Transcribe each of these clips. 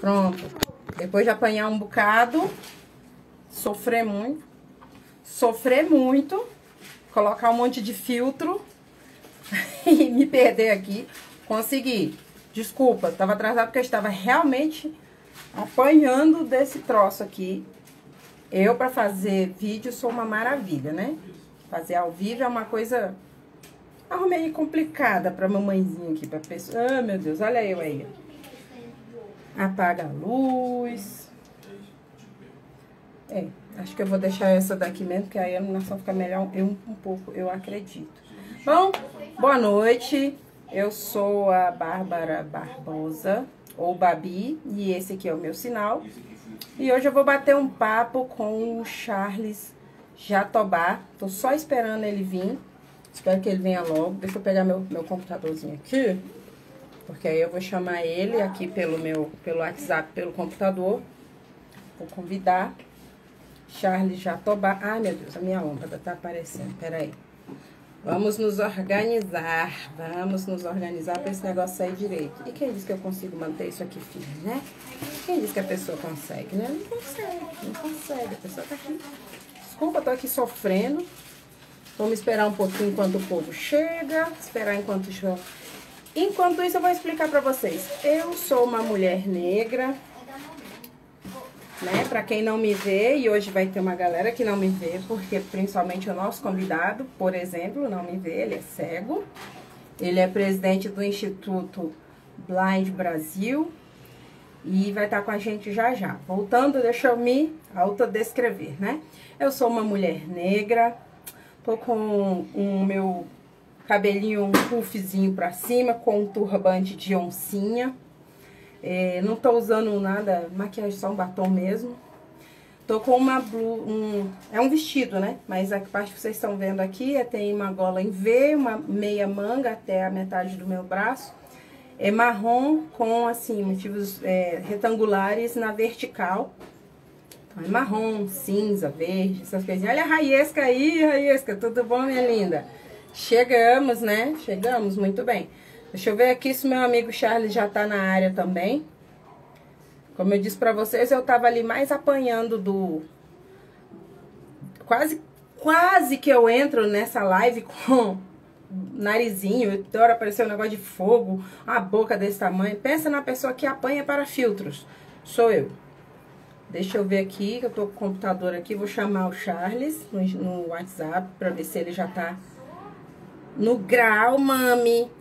Pronto. Depois de apanhar um bocado, sofrer muito, colocar um monte de filtro e me perder aqui, consegui. Desculpa, tava atrasado porque eu estava realmente apanhando desse troço aqui. Eu, pra fazer vídeo, sou uma maravilha, né? Fazer ao vivo é uma coisa... Arrumei complicada pra mamãezinha aqui, pra pessoa... Ah, meu Deus, olha eu aí. Apaga a luz. Acho que eu vou deixar essa daqui mesmo, porque aí a iluminação fica melhor um pouco, eu acredito. Bom, boa noite. Eu sou a Bárbara Barbosa, ou Babi, e esse aqui é o meu sinal. E hoje eu vou bater um papo com o Charles Jatobá. Tô só esperando ele vir. Espero que ele venha logo. Deixa eu pegar meu computadorzinho aqui. Porque aí eu vou chamar ele aqui pelo WhatsApp, pelo computador. Vou convidar. Charles Jatobá. Ai, meu Deus, a minha lâmpada tá aparecendo. Peraí. Vamos nos organizar. Vamos nos organizar pra esse negócio sair direito. E quem disse que eu consigo manter isso aqui firme, né? Quem disse que a pessoa consegue, né? Não consegue. A pessoa tá aqui. Desculpa, eu tô aqui sofrendo. Vamos esperar um pouquinho enquanto o povo chega. Esperar enquanto chega. Enquanto isso, eu vou explicar pra vocês. Eu sou uma mulher negra, né? Pra quem não me vê, e hoje vai ter uma galera que não me vê, porque principalmente o nosso convidado, por exemplo, não me vê, ele é cego. Ele é presidente do Instituto Blind Brasil e vai estar com a gente já já. Voltando, deixa eu me autodescrever, né? Eu sou uma mulher negra, tô com o meu cabelinho, um puffzinho pra cima, com um turbante de oncinha. Não tô usando nada, maquiagem, só um batom mesmo. Tô com uma é um vestido, né? Mas a parte que vocês estão vendo aqui tem uma gola em V, uma meia manga até a metade do meu braço. É marrom com, assim, motivos retangulares na vertical. Então, é marrom, cinza, verde, essas coisinhas. Olha a Raiesca aí, Raiesca, tudo bom, minha linda? Chegamos, né? Chegamos, muito bem. Deixa eu ver aqui se meu amigo Charles já tá na área também. Como eu disse pra vocês, eu tava ali mais apanhando do... Quase que eu entro nessa live com narizinho. Toda hora apareceu um negócio de fogo, a boca desse tamanho. Pensa na pessoa que apanha para filtros. Sou eu. Deixa eu ver aqui, que eu tô com o computador aqui. Vou chamar o Charles no WhatsApp pra ver se ele já tá no grau, mami.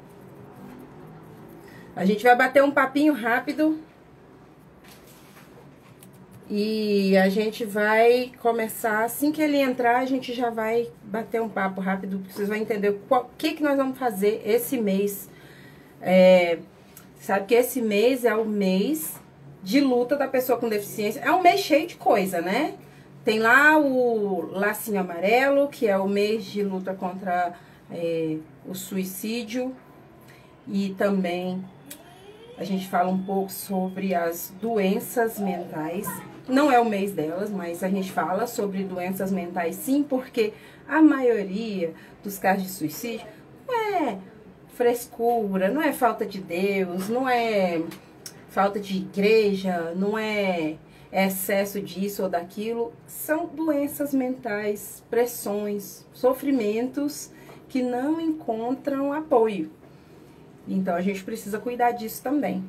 A gente vai bater um papinho rápido. E a gente vai começar, assim que ele entrar, a gente já vai bater um papo rápido. Vocês vão entender o que nós vamos fazer esse mês. Sabe que esse mês é o mês de luta da pessoa com deficiência. É um mês cheio de coisa, né? Tem lá o lacinho amarelo, que é o mês de luta contra o suicídio. E também a gente fala um pouco sobre as doenças mentais. Não é o mês delas, mas a gente fala sobre doenças mentais sim, porque a maioria dos casos de suicídio não é frescura, não é falta de Deus, não é falta de igreja, não é excesso disso ou daquilo. São doenças mentais, pressões, sofrimentos que não encontram apoio. Então, a gente precisa cuidar disso também.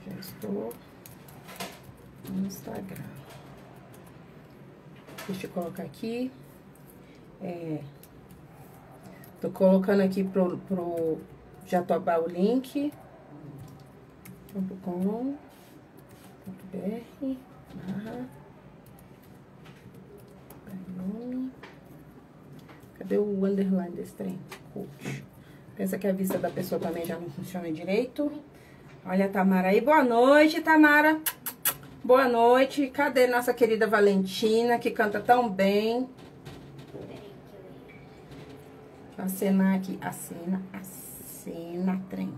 Já estou no Instagram. Deixa eu colocar aqui. Tô colocando aqui pro Jatobá o link. .com.br. Cadê o underline desse trem? Coach. Pensa que a vista da pessoa também já não funciona direito. Olha a Tamara aí. Boa noite, Tamara. Boa noite. Cadê nossa querida Valentina, que canta tão bem? Acenar aqui. Acena, trem.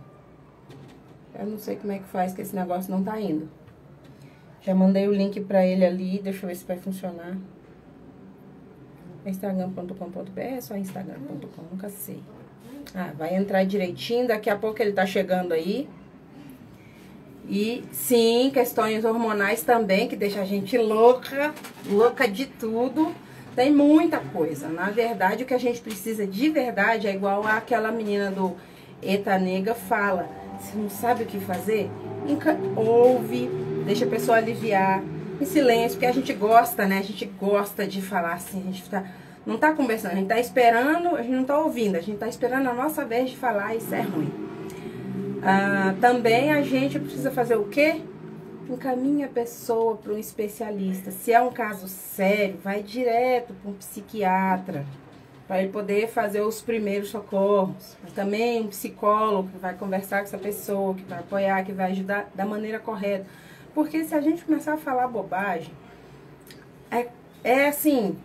Eu não sei como é que faz, que esse negócio não tá indo. Já mandei o link pra ele ali. Deixa eu ver se vai funcionar. Instagram.com.br, é só Instagram.com, nunca sei. Ah, vai entrar direitinho, daqui a pouco ele tá chegando aí. E sim, questões hormonais também, que deixa a gente louca, louca de tudo. Tem muita coisa. Na verdade, o que a gente precisa de verdade é igual aquela menina do Eta Nega fala. Você não sabe o que fazer? Ouve, deixa a pessoa aliviar, em silêncio, porque a gente gosta, né? A gente gosta de falar assim, a gente não tá conversando, a gente tá esperando, a gente não tá ouvindo, a gente tá esperando a nossa vez de falar, isso é ruim. Também a gente precisa fazer o quê? Encaminha a pessoa para um especialista. Se é um caso sério, vai direto para um psiquiatra, para ele poder fazer os primeiros socorros. Também um psicólogo que vai conversar com essa pessoa, que vai apoiar, que vai ajudar da maneira correta. Porque se a gente começar a falar bobagem, é assim,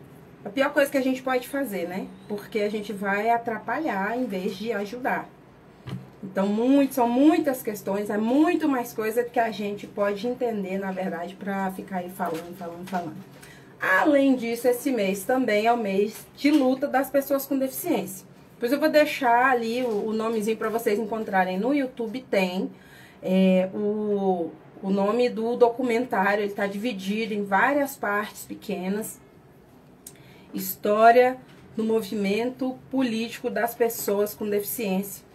a pior coisa que a gente pode fazer, né? Porque a gente vai atrapalhar em vez de ajudar. Então, são muitas questões, é muito mais coisa que a gente pode entender, na verdade, para ficar aí falando. Além disso, esse mês também é o mês de luta das pessoas com deficiência. Depois eu vou deixar ali o nomezinho para vocês encontrarem no YouTube, tem o nome do documentário, ele está dividido em várias partes pequenas. História do movimento político das pessoas com deficiência.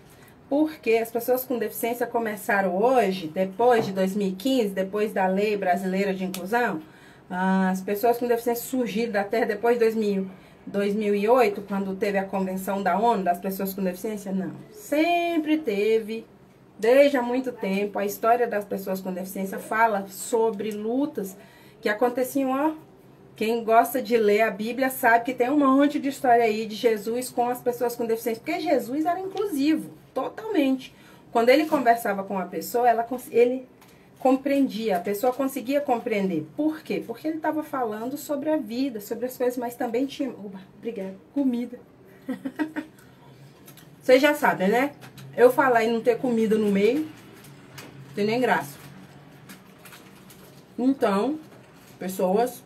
Porque as pessoas com deficiência começaram hoje, depois de 2015, depois da Lei Brasileira de Inclusão, as pessoas com deficiência surgiram da Terra depois de 2008, quando teve a Convenção da ONU das pessoas com deficiência? Não. Sempre teve, desde há muito tempo, a história das pessoas com deficiência fala sobre lutas que aconteciam, ó. Quem gosta de ler a Bíblia sabe que tem um monte de história aí de Jesus com as pessoas com deficiência, porque Jesus era inclusivo, totalmente. Quando ele conversava com a pessoa, ele compreendia, a pessoa conseguia compreender. Por quê? Porque ele estava falando sobre a vida, sobre as coisas, mas também tinha, obrigada, comida. Vocês já sabem, né? Eu falar e não ter comida no meio, não tem nem graça. Então, pessoas,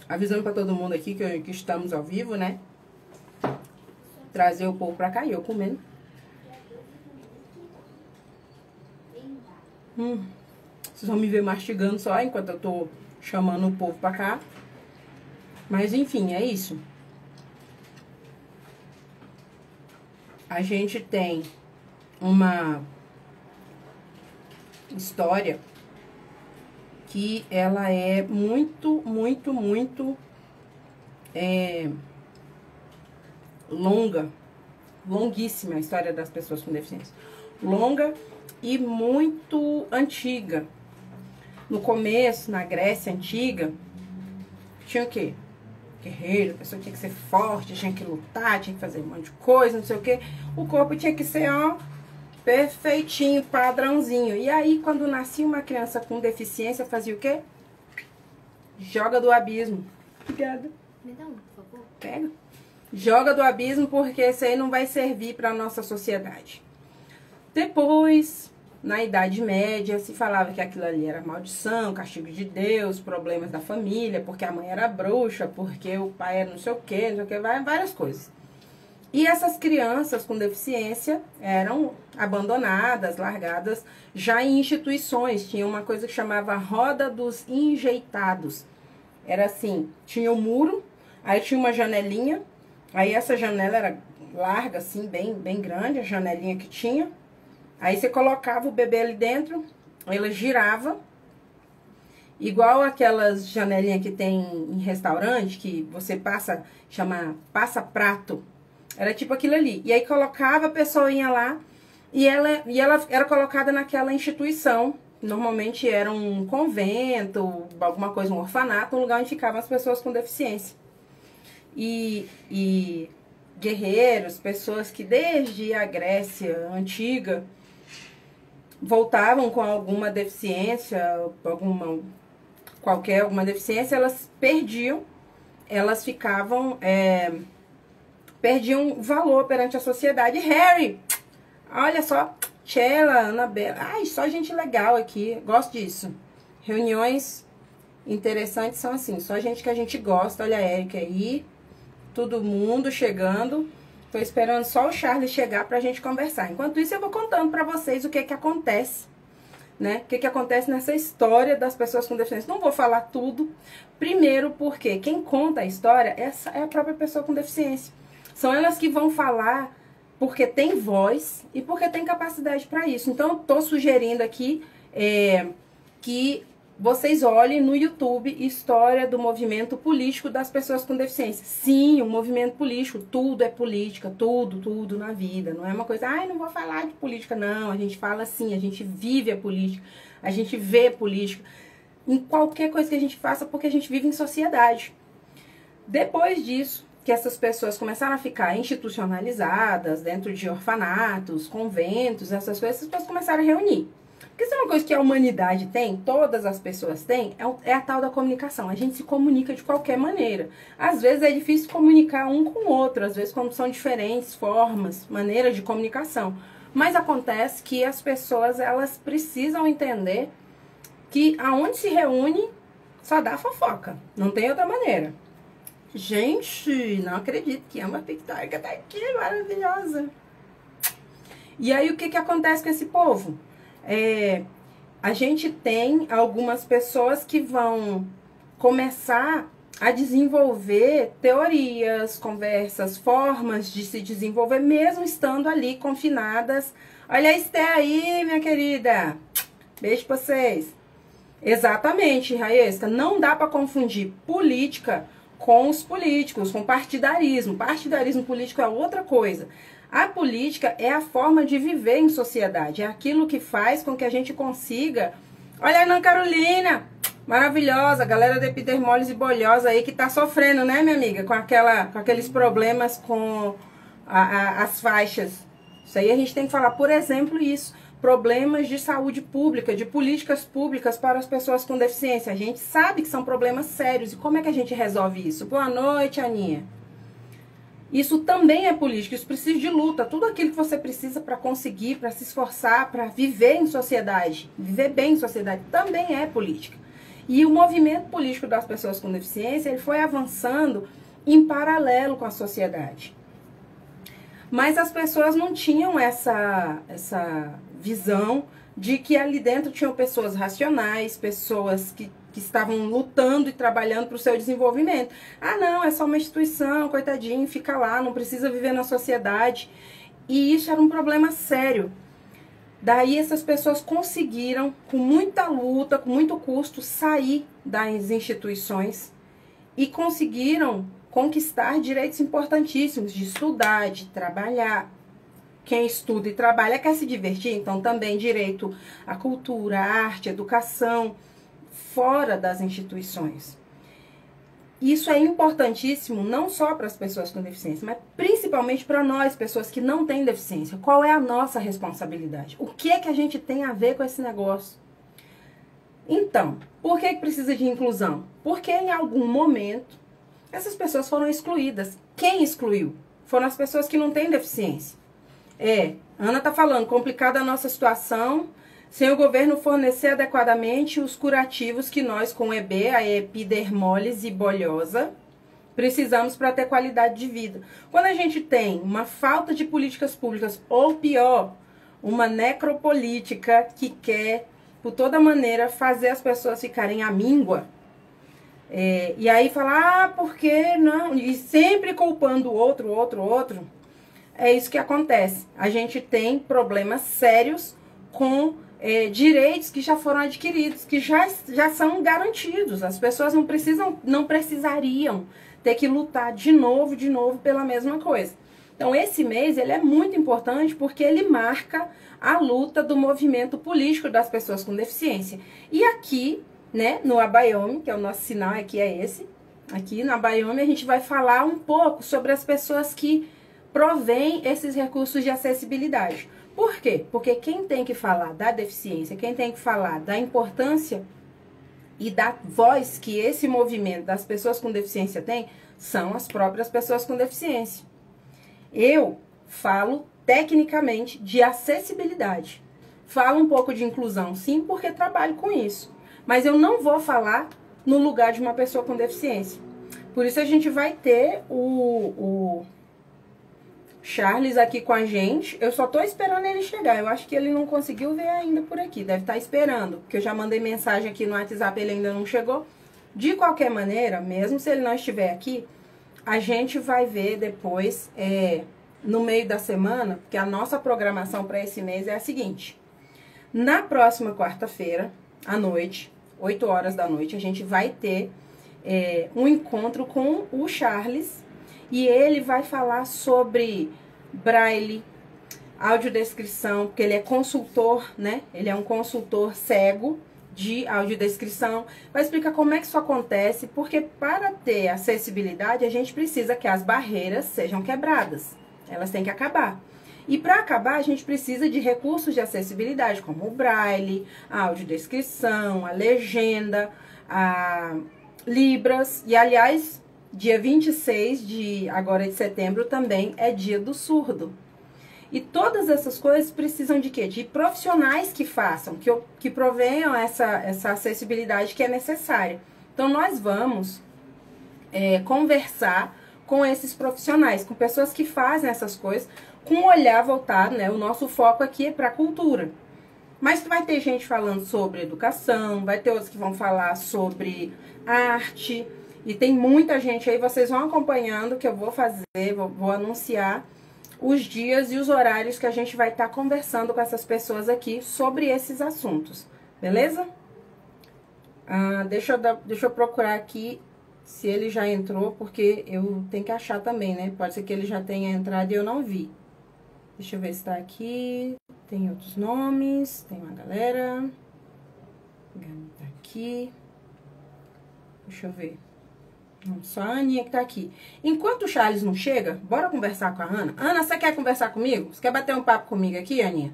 avisando para todo mundo aqui que estamos ao vivo, né? Trazer o povo pra cá e eu comendo. Vocês vão me ver mastigando só enquanto eu tô chamando o povo pra cá. Mas enfim, é isso. A gente tem uma história que ela é muito longa, longuíssima a história das pessoas com deficiência. Longa e muito antiga. No começo, na Grécia Antiga, tinha o quê? Guerreiro, a pessoa tinha que ser forte, tinha que lutar, tinha que fazer um monte de coisa, não sei o quê. O corpo tinha que ser, ó, perfeitinho, padrãozinho. E aí, quando nascia uma criança com deficiência, fazia o quê? Joga do abismo. Obrigada. Me dá um, por favor. Pega. Joga do abismo, porque isso aí não vai servir para nossa sociedade. Depois, na Idade Média, se falava que aquilo ali era maldição, castigo de Deus, problemas da família, porque a mãe era bruxa, porque o pai era não sei o que, várias coisas. E essas crianças com deficiência eram abandonadas, largadas já em instituições. Tinha uma coisa que chamava Roda dos Enjeitados. Era assim, tinha o muro, aí tinha uma janelinha, aí essa janela era larga, assim, bem grande, a janelinha que tinha. Aí você colocava o bebê ali dentro, ela girava, igual aquelas janelinhas que tem em restaurante, que você chama passa-prato. Era tipo aquilo ali. E aí colocava a pessoinha lá e ela era colocada naquela instituição. Normalmente era um convento, alguma coisa, um orfanato, um lugar onde ficavam as pessoas com deficiência. E guerreiros, pessoas que desde a Grécia Antiga voltavam com alguma deficiência, alguma deficiência, elas perdiam, elas ficavam... perdiam valor perante a sociedade. Harry, olha só, Tchela, Anabela, ai, só gente legal aqui, gosto disso. Reuniões interessantes são assim, só gente que a gente gosta. Olha a Erika aí, todo mundo chegando. Tô esperando só o Charles chegar pra gente conversar. Enquanto isso, eu vou contando pra vocês o que acontece, né? O que acontece nessa história das pessoas com deficiência. Não vou falar tudo. Primeiro, porque quem conta a história essa é a própria pessoa com deficiência. São elas que vão falar porque tem voz e porque tem capacidade para isso. Então, eu tô sugerindo aqui que vocês olhem no YouTube História do Movimento Político das Pessoas com Deficiência. Sim, o movimento político, tudo é política, tudo na vida. Não é uma coisa, ai, não vou falar de política. Não, a gente fala assim, a gente vive a política, a gente vê política em qualquer coisa que a gente faça, porque a gente vive em sociedade. Depois disso, que essas pessoas começaram a ficar institucionalizadas dentro de orfanatos, conventos, essas coisas, essas pessoas começaram a reunir. Porque isso é uma coisa que a humanidade tem, todas as pessoas têm, é a tal da comunicação. A gente se comunica de qualquer maneira. Às vezes é difícil comunicar um com o outro, às vezes quando são diferentes formas, maneiras de comunicação. Mas acontece que as pessoas, elas precisam entender que aonde se reúne, só dá fofoca. Não tem outra maneira. Gente, não acredito que a Ama Pictórica tá aqui, maravilhosa. E aí, o que acontece com esse povo? A gente tem algumas pessoas que vão começar a desenvolver teorias, conversas, formas de se desenvolver, mesmo estando ali confinadas. Olha a Esté aí, minha querida. Beijo pra vocês. Exatamente, Raesca. Não dá para confundir política com os políticos, com partidarismo. Partidarismo político é outra coisa. A política é a forma de viver em sociedade, é aquilo que faz com que a gente consiga... Olha a Ana Carolina, maravilhosa, galera da epidermólise bolhosa aí que tá sofrendo, né, minha amiga? Com aqueles problemas com as faixas. Isso aí a gente tem que falar, por exemplo, isso. Problemas de saúde pública, de políticas públicas para as pessoas com deficiência. A gente sabe que são problemas sérios. E como é que a gente resolve isso? Boa noite, Aninha. Isso também é política, isso precisa de luta. Tudo aquilo que você precisa para conseguir, para se esforçar, para viver em sociedade, viver bem em sociedade, também é política. E o movimento político das pessoas com deficiência, ele foi avançando em paralelo com a sociedade. Mas as pessoas não tinham essa visão de que ali dentro tinham pessoas racionais, pessoas que estavam lutando e trabalhando para o seu desenvolvimento. Ah, não, é só uma instituição, coitadinho, fica lá, não precisa viver na sociedade. E isso era um problema sério. Daí essas pessoas conseguiram, com muita luta, com muito custo, sair das instituições e conseguiram conquistar direitos importantíssimos de estudar, de trabalhar. Quem estuda e trabalha quer se divertir, então também direito à cultura, à arte, à educação, fora das instituições. Isso é importantíssimo não só para as pessoas com deficiência, mas principalmente para nós, pessoas que não têm deficiência. Qual é a nossa responsabilidade? O que é que a gente tem a ver com esse negócio? Então, por que precisa de inclusão? Porque em algum momento essas pessoas foram excluídas. Quem excluiu? Foram as pessoas que não têm deficiência. Ana tá falando, complicada a nossa situação, sem o governo fornecer adequadamente os curativos que nós, com EB, a epidermólise bolhosa, precisamos para ter qualidade de vida. Quando a gente tem uma falta de políticas públicas, ou pior, uma necropolítica que quer, por toda maneira, fazer as pessoas ficarem à míngua, e aí falar, por que não? E sempre culpando o outro, é isso que acontece. A gente tem problemas sérios com direitos que já foram adquiridos, que já são garantidos. As pessoas não precisariam ter que lutar de novo pela mesma coisa. Então, esse mês ele é muito importante porque ele marca a luta do movimento político das pessoas com deficiência. E aqui, né, no Abayomi, que é o nosso sinal, aqui é esse, aqui no Abayomi a gente vai falar um pouco sobre as pessoas que provém esses recursos de acessibilidade. Por quê? Porque quem tem que falar da deficiência, quem tem que falar da importância e da voz que esse movimento das pessoas com deficiência tem, são as próprias pessoas com deficiência. Eu falo tecnicamente de acessibilidade. Falo um pouco de inclusão, sim, porque trabalho com isso. Mas eu não vou falar no lugar de uma pessoa com deficiência. Por isso a gente vai ter o Charles aqui com a gente. Eu só tô esperando ele chegar. Eu acho que ele não conseguiu ver ainda por aqui. Deve estar esperando, porque eu já mandei mensagem aqui no WhatsApp, ele ainda não chegou. De qualquer maneira, mesmo se ele não estiver aqui, a gente vai ver depois, no meio da semana, porque a nossa programação para esse mês é a seguinte. Na próxima quarta-feira, à noite, 8 horas da noite, a gente vai ter um encontro com o Charles. E ele vai falar sobre braille, audiodescrição, porque ele é consultor, né? Ele é um consultor cego de audiodescrição. Vai explicar como é que isso acontece, porque para ter acessibilidade, a gente precisa que as barreiras sejam quebradas. Elas têm que acabar. E para acabar, a gente precisa de recursos de acessibilidade, como o braille, a audiodescrição, a legenda, a Libras. E, aliás, dia 26 de setembro também é dia do surdo. E todas essas coisas precisam de quê? De profissionais que façam, que provenham essa acessibilidade que é necessária. Então, nós vamos conversar com esses profissionais, com pessoas que fazem essas coisas, com um olhar voltado, né? O nosso foco aqui é para a cultura. Mas vai ter gente falando sobre educação, vai ter outros que vão falar sobre arte, e tem muita gente aí, vocês vão acompanhando que eu vou fazer, vou anunciar os dias e os horários que a gente vai estar conversando com essas pessoas aqui sobre esses assuntos, beleza? Deixa eu procurar aqui se ele já entrou, porque eu tenho que achar também, né? Pode ser que ele já tenha entrado e eu não vi. Deixa eu ver se tá aqui. Tem outros nomes, tem uma galera. Tá aqui. Deixa eu ver. Não, só a Aninha que tá aqui. Enquanto o Charles não chega, bora conversar com a Ana. Ana, você quer conversar comigo? Você quer bater um papo comigo aqui, Aninha?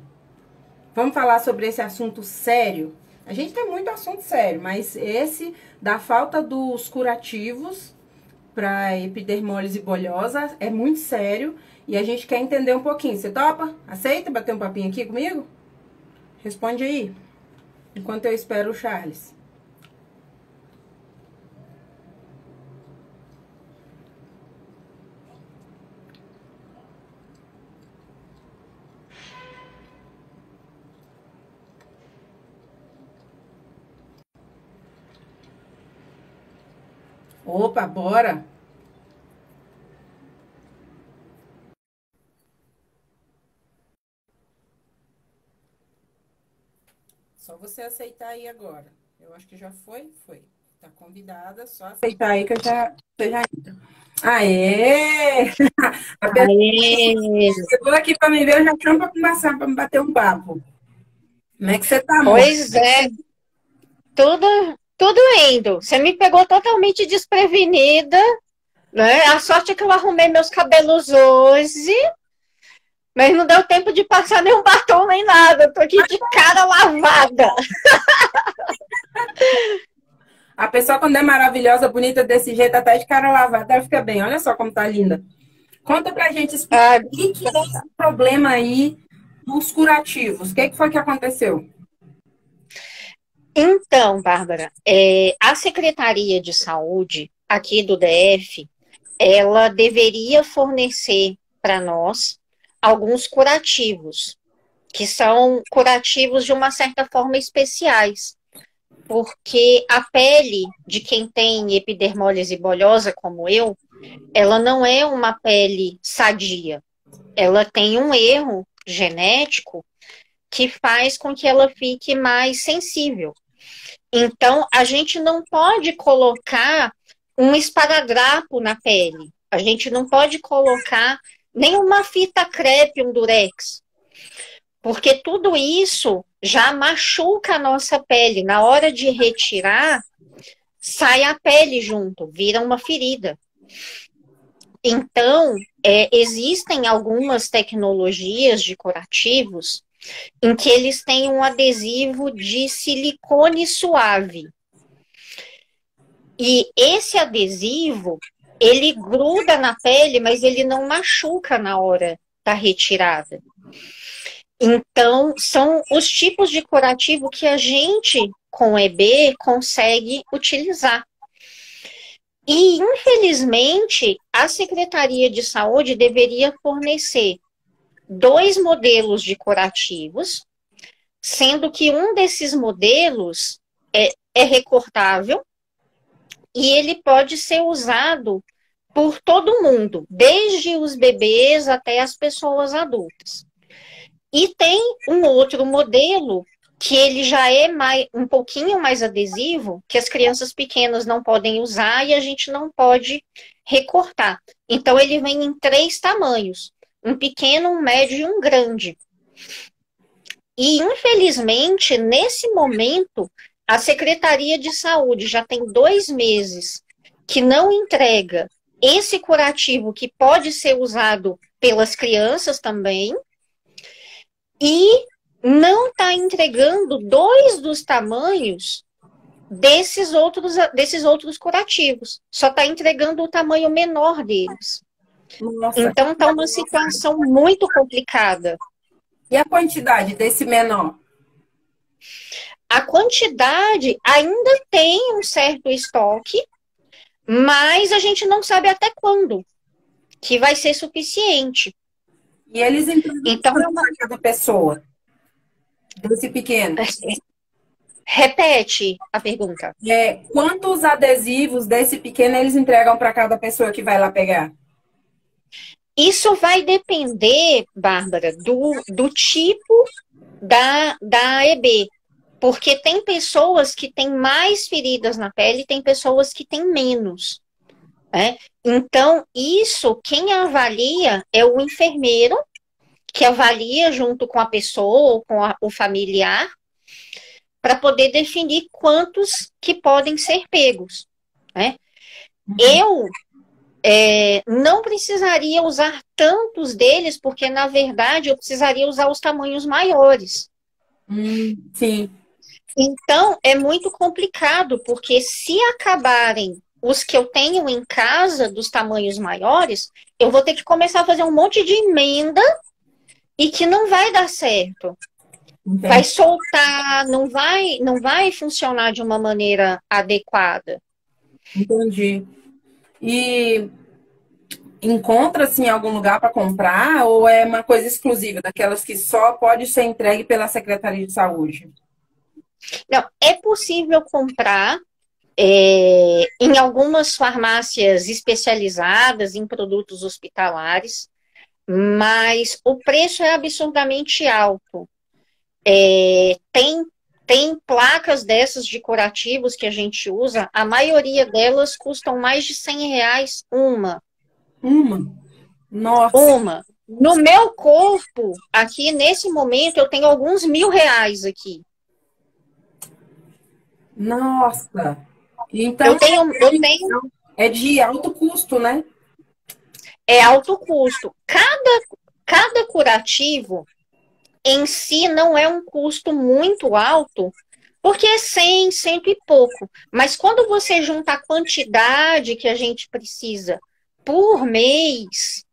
Vamos falar sobre esse assunto sério? A gente tem muito assunto sério, mas esse da falta dos curativos para epidermólise bolhosa é muito sério e a gente quer entender um pouquinho. Você topa? Aceita bater um papinho aqui comigo? Responde aí, enquanto eu espero o Charles. Opa, bora! Só você aceitar aí agora. Eu acho que já foi? Foi. Tá convidada, só aceitar aí que você já entra. Aê! A pessoa Aê. chegou aqui pra me ver, eu já chamo pra conversar, pra me bater um papo. Como é que você tá, amor? Pois é, tudo indo. Você me pegou totalmente desprevenida, né? A sorte é que eu arrumei meus cabelos hoje, mas não deu tempo de passar nenhum batom nem nada. Eu tô aqui de cara lavada. A pessoa, quando é maravilhosa, bonita desse jeito, até de cara lavada, ela fica bem. Olha só como tá linda. Conta pra gente Ah, o que é esse problema aí dos curativos. O que foi que aconteceu? então, Bárbara, a Secretaria de Saúde aqui do DF, ela deveria fornecer para nós alguns curativos, que são curativos de uma certa forma especiais, porque a pele de quem tem epidermólise bolhosa, como eu, ela não é uma pele sadia. Ela tem um erro genético que faz com que ela fique mais sensível. Então, a gente não pode colocar um esparadrapo na pele. A gente não pode colocar nenhuma fita crepe, um durex. Porque tudo isso já machuca a nossa pele. Na hora de retirar, sai a pele junto, vira uma ferida. Então, existem algumas tecnologias de curativos em que eles têm um adesivo de silicone suave. E esse adesivo, ele gruda na pele, mas ele não machuca na hora da retirada. Então, são os tipos de curativo que a gente, com EB, consegue utilizar. E, infelizmente, a Secretaria de Saúde deveria fornecer 2 modelos de curativos, sendo que um desses modelos é recortável e ele pode ser usado por todo mundo, desde os bebês até as pessoas adultas. E tem um outro modelo que ele já é um pouquinho mais adesivo, que as crianças pequenas não podem usar e a gente não pode recortar. Então, ele vem em 3 tamanhos, um pequeno, um médio e um grande. E, infelizmente, nesse momento, a Secretaria de Saúde já tem 2 meses que não entrega esse curativo que pode ser usado pelas crianças também, e não está entregando 2 dos tamanhos desses outros curativos. Só está entregando o tamanho menor deles. Nossa. Então, está uma situação muito complicada. E a quantidade desse menor? A quantidade ainda tem um certo estoque, mas a gente não sabe até quando que vai ser suficiente. E eles entregam Então, para cada pessoa? Desse pequeno? Repete a pergunta. Quantos adesivos desse pequeno eles entregam para cada pessoa que vai lá pegar? Isso vai depender, Bárbara, do tipo da EB. Porque tem pessoas que têm mais feridas na pele e tem pessoas que têm menos. Né? Então, isso, quem avalia é o enfermeiro, que avalia junto com a pessoa ou com o familiar, para poder definir quantos que podem ser pegos. Né? Eu não precisaria usar tantos deles, porque, na verdade, eu precisaria usar os tamanhos maiores. Sim. Então, é muito complicado, porque se acabarem os que eu tenho em casa dos tamanhos maiores, eu vou ter que começar a fazer um monte de emenda e que não vai dar certo. Entendi. Vai soltar, não vai funcionar de uma maneira adequada. Entendi. E encontra-se em algum lugar para comprar ou é uma coisa exclusiva, daquelas que só pode ser entregue pela Secretaria de Saúde? Não, é possível comprar em algumas farmácias especializadas em produtos hospitalares, mas o preço é absurdamente alto. Tem placas dessas de curativos que a gente usa, a maioria delas custam mais de R$100 uma. Nossa. Uma. No meu corpo, aqui nesse momento, eu tenho alguns R$1.000 aqui. Nossa. Então, eu tenho é de alto custo, né? É alto custo. Cada curativo em si não é um custo muito alto, porque é 100, cento e pouco. Mas quando você junta a quantidade que a gente precisa por mês,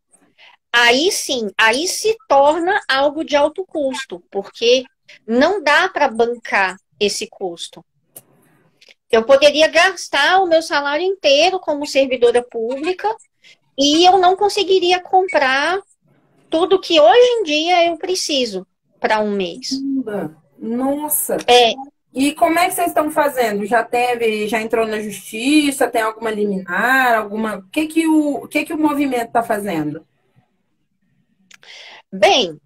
aí sim, aí se torna algo de alto custo, porque não dá para bancar esse custo. Eu poderia gastar o meu salário inteiro como servidora pública e eu não conseguiria comprar tudo que hoje em dia eu preciso para um mês. Nossa! E como é que vocês estão fazendo? Já entrou na justiça? Tem alguma liminar? O que o movimento está fazendo? Bem,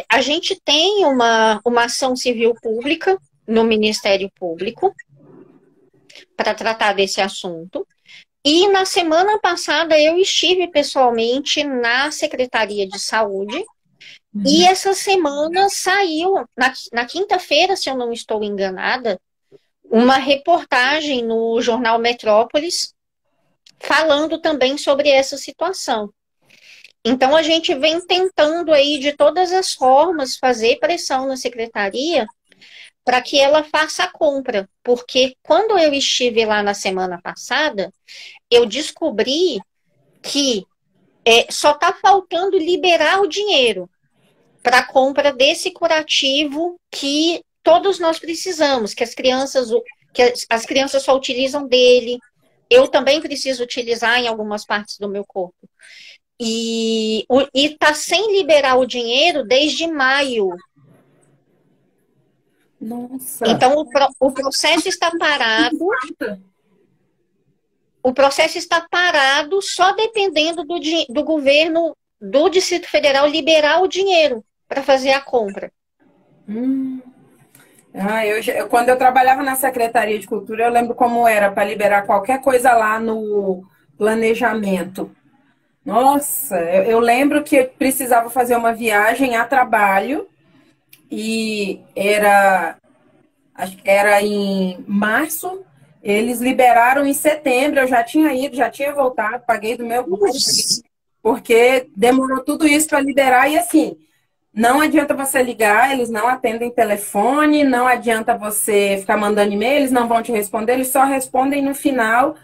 a gente tem uma ação civil pública no Ministério Público para tratar desse assunto. E na semana passada eu estive pessoalmente na Secretaria de Saúde. E essa semana saiu, na quinta-feira, se eu não estou enganada, uma reportagem no jornal Metrópolis falando também sobre essa situação. Então, a gente vem tentando aí, de todas as formas, fazer pressão na secretaria para que ela faça a compra. Porque quando eu estive lá na semana passada, eu descobri que só está faltando liberar o dinheiro para a compra desse curativo que todos nós precisamos, que as crianças só utilizam dele, eu também preciso utilizar em algumas partes do meu corpo. E está sem liberar o dinheiro desde maio. Nossa. Então, o processo está parado. O processo está parado só dependendo do governo do Distrito Federal liberar o dinheiro para fazer a compra. Quando eu trabalhava na Secretaria de Cultura, eu lembro como era para liberar qualquer coisa lá no planejamento. Nossa, eu lembro que eu precisava fazer uma viagem a trabalho e acho que era em março, eles liberaram em setembro, eu já tinha ido, já tinha voltado, paguei do meu bolso, porque demorou tudo isso para liberar e assim, não adianta você ligar, eles não atendem telefone, não adianta você ficar mandando e-mail, eles não vão te responder, eles só respondem no final.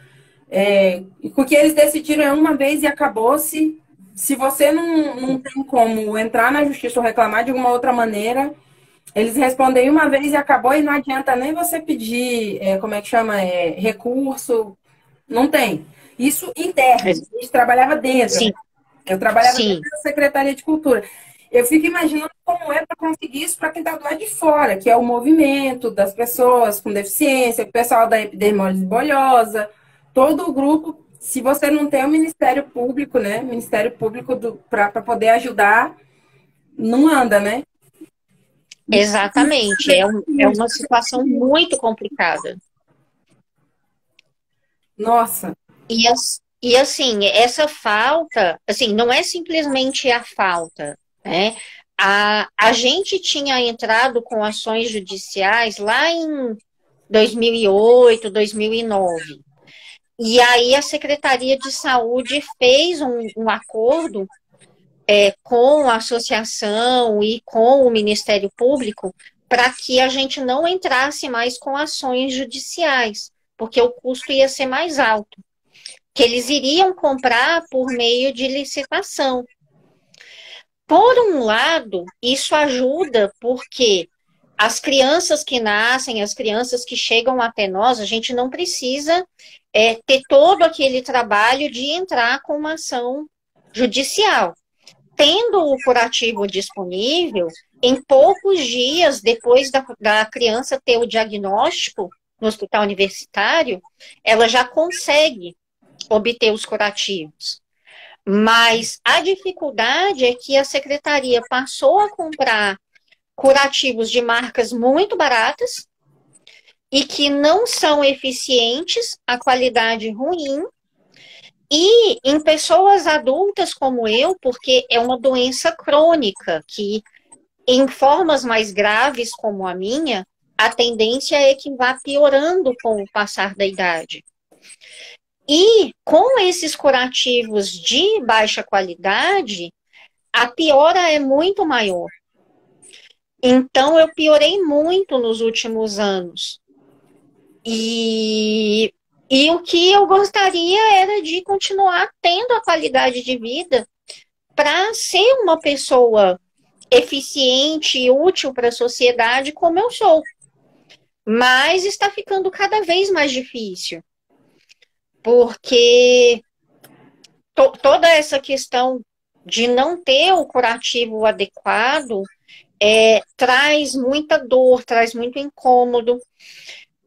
Porque eles decidiram uma vez e acabou-se. Se você não tem como entrar na justiça ou reclamar de alguma outra maneira, eles respondem uma vez e acabou, e não adianta nem você pedir, como é que chama? Recurso. Não tem. Isso interno. A gente trabalhava dentro. Sim. Eu trabalhava Sim. dentro da Secretaria de Cultura. Eu fico imaginando como é para conseguir isso para quem está do lado de fora, que é o movimento das pessoas com deficiência, o pessoal da epidermólise bolhosa, todo o grupo. Se você não tem o Ministério Público, né? Ministério Público para poder ajudar, não anda, né? Exatamente. É uma situação muito complicada. Nossa. E assim, essa falta, assim, não é simplesmente a falta, né? A gente tinha entrado com ações judiciais lá em 2008, 2009. E aí a Secretaria de Saúde fez um acordo com a associação e com o Ministério Público para que a gente não entrasse mais com ações judiciais, porque o custo ia ser mais alto, que eles iriam comprar por meio de licitação. Por um lado, isso ajuda porque as crianças que nascem, as crianças que chegam até nós, a gente não precisa ter todo aquele trabalho de entrar com uma ação judicial. Tendo o curativo disponível, em poucos dias depois da criança ter o diagnóstico no hospital universitário, ela já consegue obter os curativos. Mas a dificuldade é que a secretaria passou a comprar curativos de marcas muito baratas e que não são eficientes, a qualidade ruim, e em pessoas adultas como eu, porque é uma doença crônica, que em formas mais graves como a minha, a tendência é que vá piorando com o passar da idade. E com esses curativos de baixa qualidade, a piora é muito maior. Então, eu piorei muito nos últimos anos. E o que eu gostaria era de continuar tendo a qualidade de vida para ser uma pessoa eficiente e útil para a sociedade como eu sou. Mas está ficando cada vez mais difícil. Porque toda essa questão de não ter o curativo adequado traz muita dor, traz muito incômodo.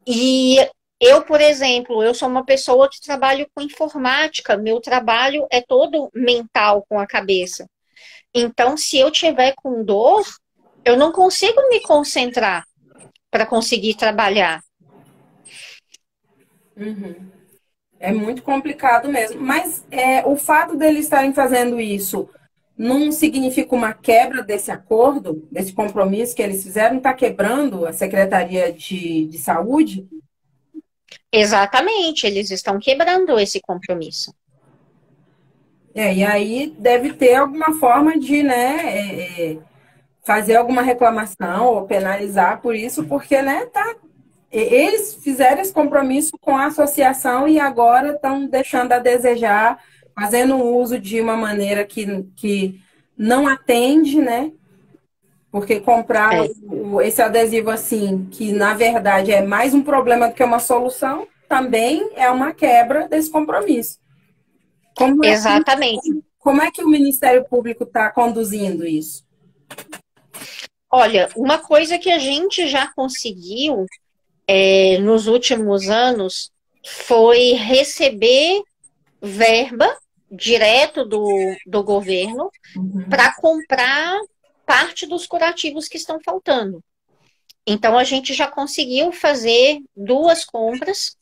E eu, por exemplo, eu sou uma pessoa que trabalho com informática, meu trabalho é todo mental com a cabeça. Então, se eu tiver com dor, eu não consigo me concentrar para conseguir trabalhar. Uhum. É muito complicado mesmo. Mas o fato deles estarem fazendo isso não significa uma quebra desse acordo, desse compromisso que eles fizeram? Está quebrando a Secretaria de Saúde? Exatamente, eles estão quebrando esse compromisso. E aí deve ter alguma forma de, né, fazer alguma reclamação ou penalizar por isso, porque, né, eles fizeram esse compromisso com a associação e agora estão deixando a desejar, fazendo uso de uma maneira que não atende, né? Porque comprar esse adesivo assim, que na verdade é mais um problema do que uma solução, também é uma quebra desse compromisso. Exatamente. Como é que o Ministério Público está conduzindo isso? Olha, uma coisa que a gente já conseguiu nos últimos anos foi receber verba direto do governo para comprar parte dos curativos que estão faltando. Então, a gente já conseguiu fazer 2 compras,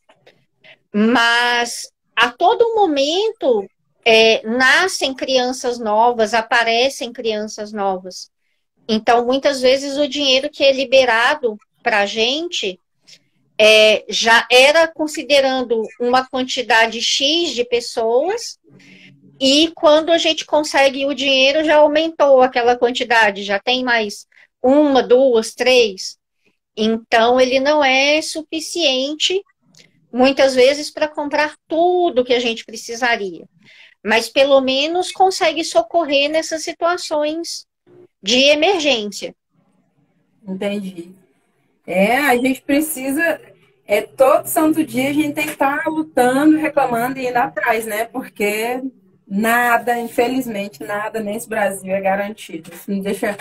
mas a todo momento nascem crianças novas, aparecem crianças novas. Então, muitas vezes, o dinheiro que é liberado para a gente já era considerando uma quantidade X de pessoas, e quando a gente consegue o dinheiro, já aumentou aquela quantidade, já tem mais 1, 2, 3. Então, ele não é suficiente, muitas vezes, para comprar tudo que a gente precisaria. Mas, pelo menos, consegue socorrer nessas situações de emergência. Entendi. A gente precisa, todo santo dia a gente tem que estar lutando, reclamando e indo atrás, né? Porque nada, infelizmente, nada nesse Brasil é garantido. Isso me deixa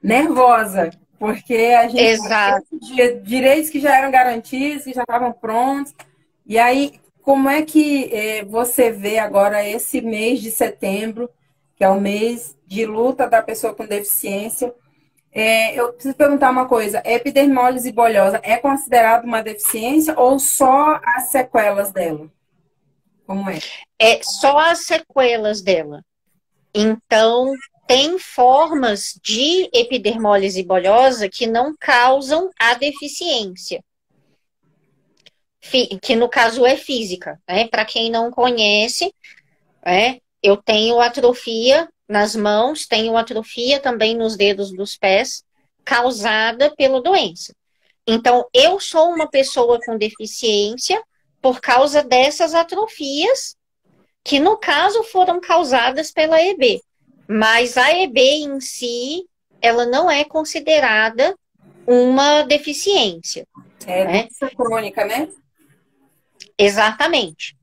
nervosa, porque a gente tem direitos que já eram garantidos, que já estavam prontos. E aí, como é que você vê agora esse mês de setembro, que é o mês de luta da pessoa com deficiência? Eu preciso perguntar uma coisa: epidermólise bolhosa é considerada uma deficiência ou só as sequelas dela? Como é? É só as sequelas dela. Então, tem formas de epidermólise bolhosa que não causam a deficiência, que no caso é física, né? Para quem não conhece, eu tenho atrofia nas mãos, tenho atrofia também nos dedos dos pés, causada pela doença. Então, eu sou uma pessoa com deficiência por causa dessas atrofias, que no caso foram causadas pela EB. Mas a EB em si, ela não é considerada uma deficiência. Doença crônica, né? Exatamente.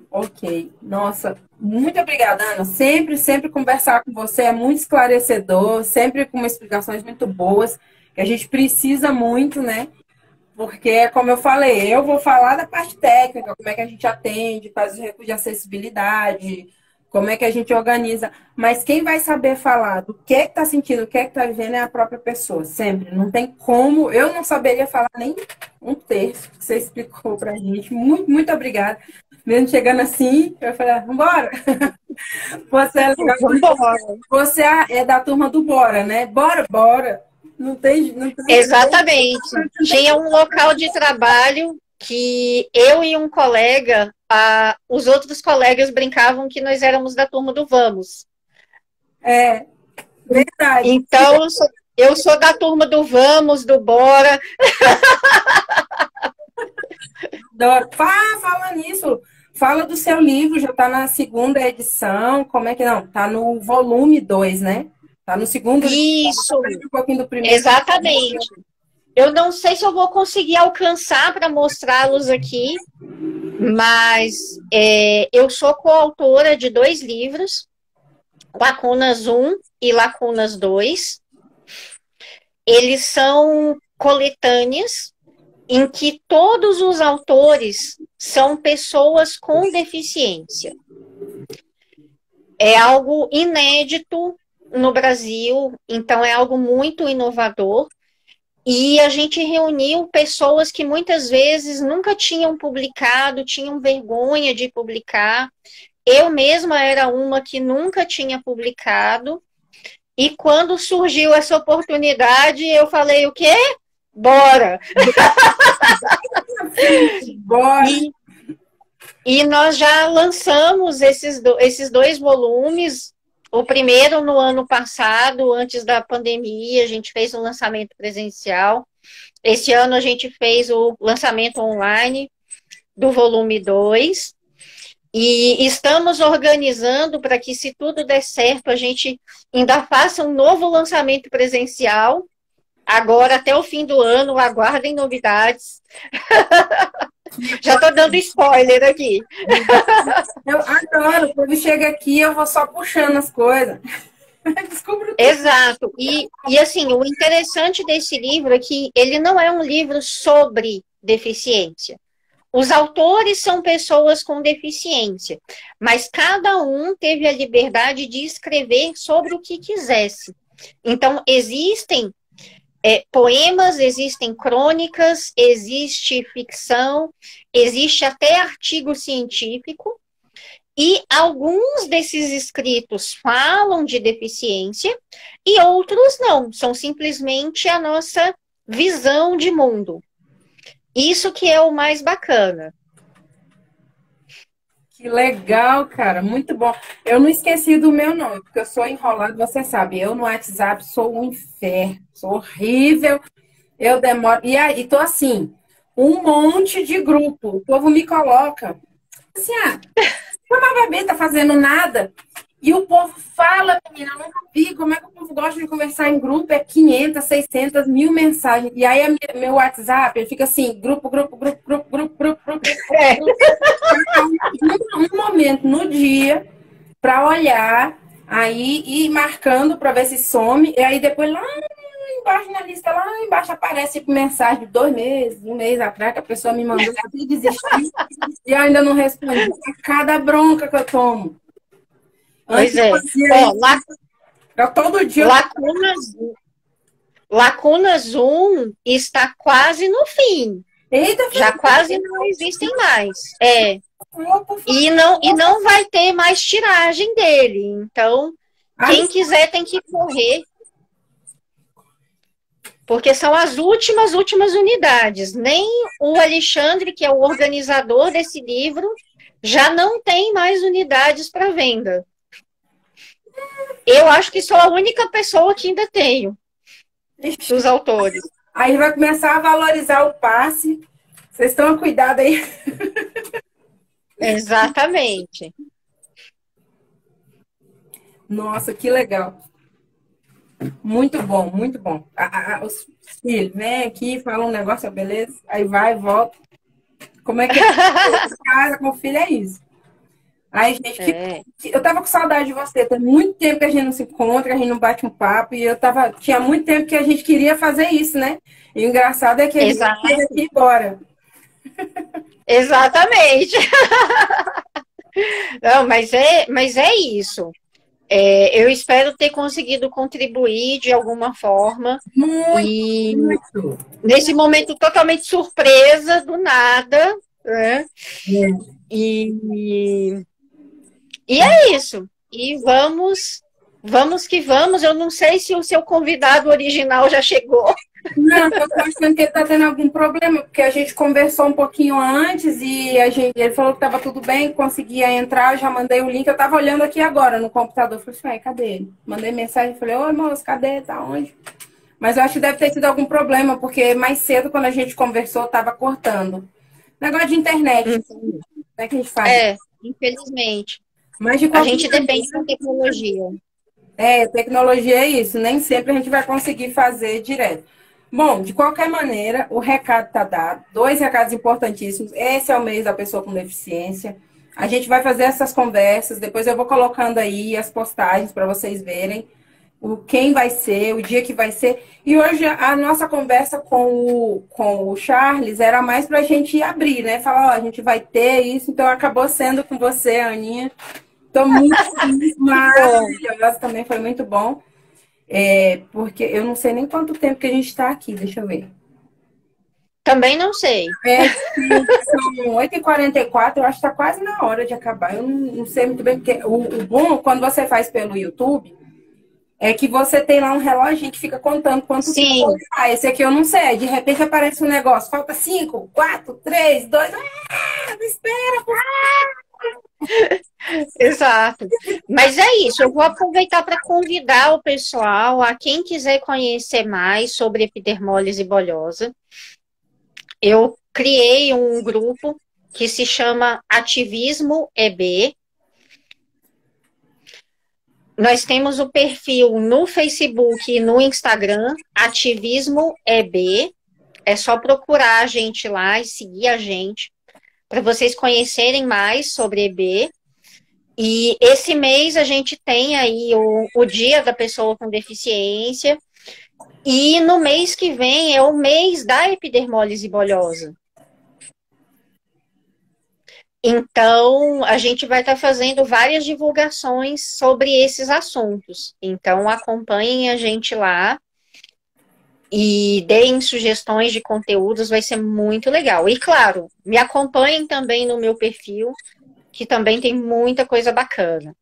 Ok. Nossa, muito obrigada, Ana. Sempre conversar com você é muito esclarecedor, sempre com explicações muito boas, que a gente precisa muito, né? Porque, como eu falei, eu vou falar da parte técnica, como é que a gente atende, faz os recursos de acessibilidade, como é que a gente organiza. Mas quem vai saber falar do que está sentindo, o que está vivendo é a própria pessoa, sempre. Não tem como, eu não saberia falar nem um terço que você explicou para a gente. Muito, muito obrigada. Mesmo chegando assim, eu falei, vambora. Você é da turma do Bora, né? Bora. Não tem. Exatamente. Tinha um local de trabalho que eu e um colega, os outros colegas brincavam que nós éramos da turma do Vamos. Verdade. Então, eu sou da turma do Vamos, do Bora. Fala nisso. Fala do seu livro, já está na 2ª edição. Como é que não? Está no volume 2, né? Está no 2º. Isso. Um pouquinho do primeiro. Exatamente. Eu não sei se eu vou conseguir alcançar para mostrá-los aqui, mas eu sou coautora de 2 livros, Lacunas 1 e Lacunas 2. Eles são coletâneas em que todos os autores são pessoas com deficiência. É algo inédito no Brasil, então é algo muito inovador. E a gente reuniu pessoas que muitas vezes nunca tinham publicado, tinham vergonha de publicar. Eu mesma era uma que nunca tinha publicado. E quando surgiu essa oportunidade, eu falei, o quê? Bora! Bora! E nós já lançamos esses 2 volumes. O primeiro no ano passado, antes da pandemia, a gente fez o lançamento presencial. Esse ano a gente fez o lançamento online do volume 2. E estamos organizando para que, se tudo der certo, a gente ainda faça um novo lançamento presencial Agora, até o fim do ano, aguardem novidades. Já estou dando spoiler aqui. Eu adoro, quando chega aqui, eu vou só puxando as coisas. Descubro tudo. Exato. E assim, o interessante desse livro é que ele não é um livro sobre deficiência. Os autores são pessoas com deficiência, mas cada um teve a liberdade de escrever sobre o que quisesse. Então, existem poemas, existem crônicas, existe ficção, existe até artigo científico, e alguns desses escritos falam de deficiência e outros não, são simplesmente a nossa visão de mundo. Isso que é o mais bacana. Que legal, cara, muito bom. Eu não esqueci do meu nome, porque eu sou enrolado, você sabe. Eu no WhatsApp sou um inferno, sou horrível. Eu demoro. E aí, tô assim, um monte de grupo. O povo me coloca assim, chama a bebê, tá fazendo nada. E o povo fala, menina, eu nunca vi como é que o povo gosta de conversar em grupo, é 500, 600, 1000 mensagens. E aí, meu WhatsApp, ele fica assim, grupo. Um momento no dia para olhar, aí ir marcando para ver se some, e aí depois lá embaixo na lista, lá embaixo aparece tipo, mensagem de 2 meses, um mês atrás, que a pessoa me mandou e desistiu, e eu ainda não respondi. É cada bronca que eu tomo. Antes Pois é. eu fazia isso, eu todo dia. Lacuna Zoom está quase no fim. Eita, Já quase não existem mais. E não vai ter mais tiragem dele. Então, quem quiser tem que correr. Porque são as últimas unidades. Nem o Alexandre, que é o organizador desse livro, já não tem mais unidades para venda. Eu acho que sou a única pessoa que ainda tenho dos autores. Aí vai começar a valorizar o passe. Vocês estão cuidado aí. Exatamente. Nossa, que legal. Muito bom, muito bom. Os filhos vem aqui, falam um negócio, beleza? Aí vai, volta. Como é que é? Casa com o filho é isso. Aí, gente, eu tava com saudade de você. Tem muito tempo que a gente não se encontra, que a gente não bate um papo. E tinha muito tempo que a gente queria fazer isso, né? E o engraçado é que a gente veio aqui embora. Exatamente. Não, mas é isso. Eu espero ter conseguido contribuir de alguma forma. Muito. Nesse momento totalmente surpresa, do nada. Né? E é isso. E vamos que vamos. Eu não sei se o seu convidado original já chegou. Não, eu tô achando que ele tá tendo algum problema, porque a gente conversou um pouquinho antes e ele falou que tava tudo bem, conseguia entrar, eu já mandei o link, eu tava olhando aqui agora no computador, falei assim, cadê ele? Mandei mensagem, falei, oi moço, cadê? Tá onde? Mas eu acho que deve ter tido algum problema, porque mais cedo, quando a gente conversou, tava cortando. Negócio de internet, como é que a gente faz? Infelizmente. Mas de a gente depende da tecnologia. Tecnologia é isso, nem sempre a gente vai conseguir fazer direto. Bom, de qualquer maneira, o recado está dado. 2 recados importantíssimos. Esse é o mês da pessoa com deficiência. A gente vai fazer essas conversas. Depois eu vou colocando aí as postagens para vocês verem quem vai ser, o dia que vai ser. E hoje a nossa conversa com o Charles era mais para a gente abrir, né? Falar, a gente vai ter isso. Então acabou sendo com você, Aninha. Estou muito maravilhosa, também foi muito bom. Porque eu não sei nem quanto tempo que a gente está aqui, deixa eu ver. Também não sei. São 8h44, eu acho que está quase na hora de acabar. Eu não sei muito bem, porque o bom, quando você faz pelo YouTube, é que você tem lá um reloginho que fica contando quanto tempo. Esse aqui eu não sei, de repente aparece um negócio, falta 5, 4, 3, 2, espera, Exato. Mas é isso, eu vou aproveitar para convidar o pessoal, a quem quiser conhecer mais sobre epidermólise bolhosa. Eu criei um grupo que se chama Ativismo EB. Nós temos o perfil no Facebook e no Instagram, Ativismo EB. É só procurar a gente lá e seguir a gente, para vocês conhecerem mais sobre EB. E esse mês a gente tem aí o Dia da Pessoa com Deficiência. E no mês que vem é o mês da epidermólise bolhosa. Então, a gente vai estar fazendo várias divulgações sobre esses assuntos. Então, acompanhem a gente lá e deem sugestões de conteúdos, vai ser muito legal. E, claro, me acompanhem também no meu perfil, que também tem muita coisa bacana.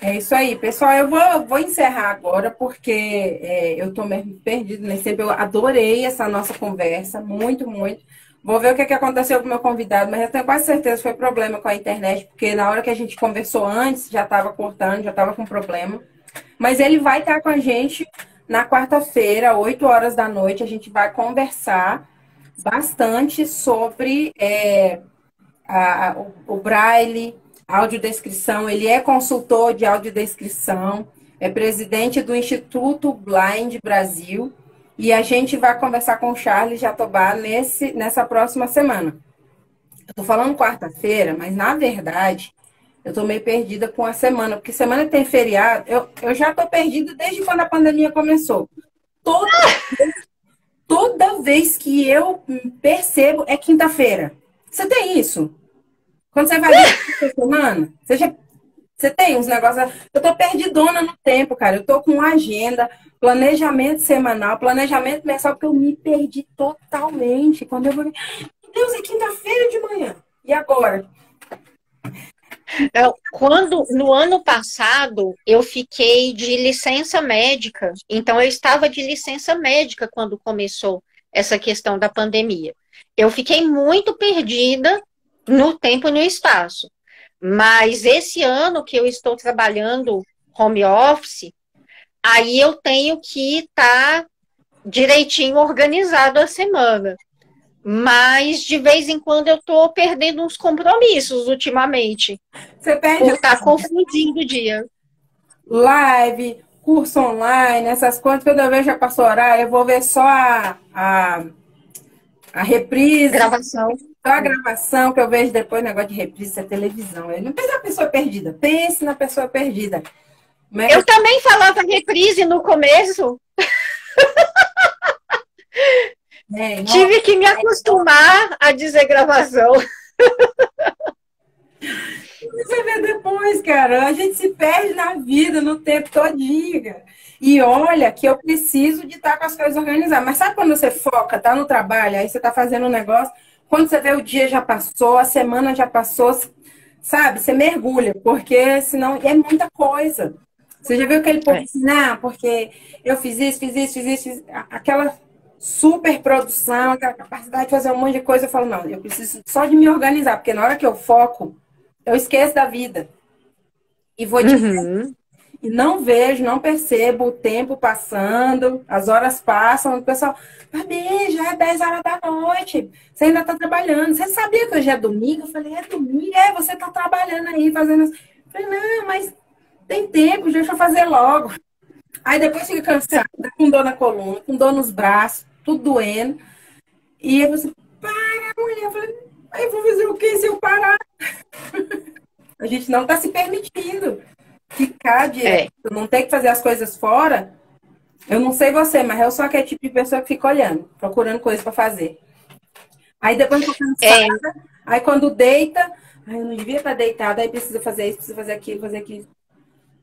É isso aí, pessoal. Eu vou encerrar agora, porque eu tô mesmo perdida nesse tempo. Eu adorei essa nossa conversa, muito, muito. Vou ver o que aconteceu com o meu convidado, mas eu tenho quase certeza que foi problema com a internet, porque na hora que a gente conversou antes, já estava cortando, já estava com problema. Mas ele vai estar com a gente na quarta-feira, 8 horas da noite. A gente vai conversar bastante sobre o Braille, audiodescrição. Ele é consultor de audiodescrição, é presidente do Instituto Blind Brasil. E a gente vai conversar com o Charles Jatobá nessa próxima semana. Eu tô falando quarta-feira, mas na verdade eu tô meio perdida com a semana, porque semana que tem feriado, eu já tô perdida desde quando a pandemia começou. Toda vez que eu percebo é quinta-feira. Você tem isso? Quando você vai ver essa semana, você tem uns negócios. Eu tô perdidona no tempo, cara. Eu tô com agenda, planejamento semanal, planejamento mensal, porque eu me perdi totalmente. Quando eu vou ver, meu Deus, é quinta-feira de manhã. E agora? No ano passado, eu fiquei de licença médica. Então, eu estava de licença médica quando começou essa questão da pandemia. Eu fiquei muito perdida no tempo e no espaço. Mas esse ano que eu estou trabalhando home office, aí eu tenho que estar direitinho organizado a semana. Mas de vez em quando eu estou perdendo uns compromissos ultimamente. Você perde por estar confundindo o dia. Live, curso online, essas coisas. Quando eu vejo já passou horário, eu vou ver só a reprise. Gravação. Só a gravação que eu vejo depois, negócio de reprise, é televisão. Eu não penso na pessoa perdida. Pense na pessoa perdida. Mas... Eu também falava reprise no começo. Tive que me acostumar a dizer gravação. Você vê depois, cara. A gente se perde na vida, no tempo todinho, cara. E olha que eu preciso de estar com as coisas organizadas. Mas sabe quando você foca, tá no trabalho, aí você tá fazendo um negócio, quando você vê o dia já passou, a semana já passou, sabe? Você mergulha, porque senão é muita coisa. Você já viu aquele povo assim, não, porque eu fiz isso, aquela super produção, aquela capacidade de fazer um monte de coisa. Eu falo, não, eu preciso só de me organizar, porque na hora que eu foco, eu esqueço da vida. E vou dizer, e não vejo, não percebo o tempo passando, as horas passam, o pessoal, Babi, já é 10 horas da noite, você ainda tá trabalhando. Você sabia que hoje é domingo? Eu falei, é domingo? Você tá trabalhando aí, fazendo... Eu falei, não, mas tem tempo, deixa eu fazer logo. Aí depois fica cansada, com dor na coluna, com dor nos braços, tudo doendo. E eu falei, para, mulher. Eu falei, aí eu vou fazer o que se eu parar? A gente não tá se permitindo ficar direto, não ter que fazer as coisas fora. Eu não sei você, mas eu sou aquele tipo de pessoa que fica olhando, procurando coisas para fazer. Aí depois eu tô cansada, aí quando deita, aí eu não devia estar deitada, aí precisa fazer isso, precisa fazer aquilo.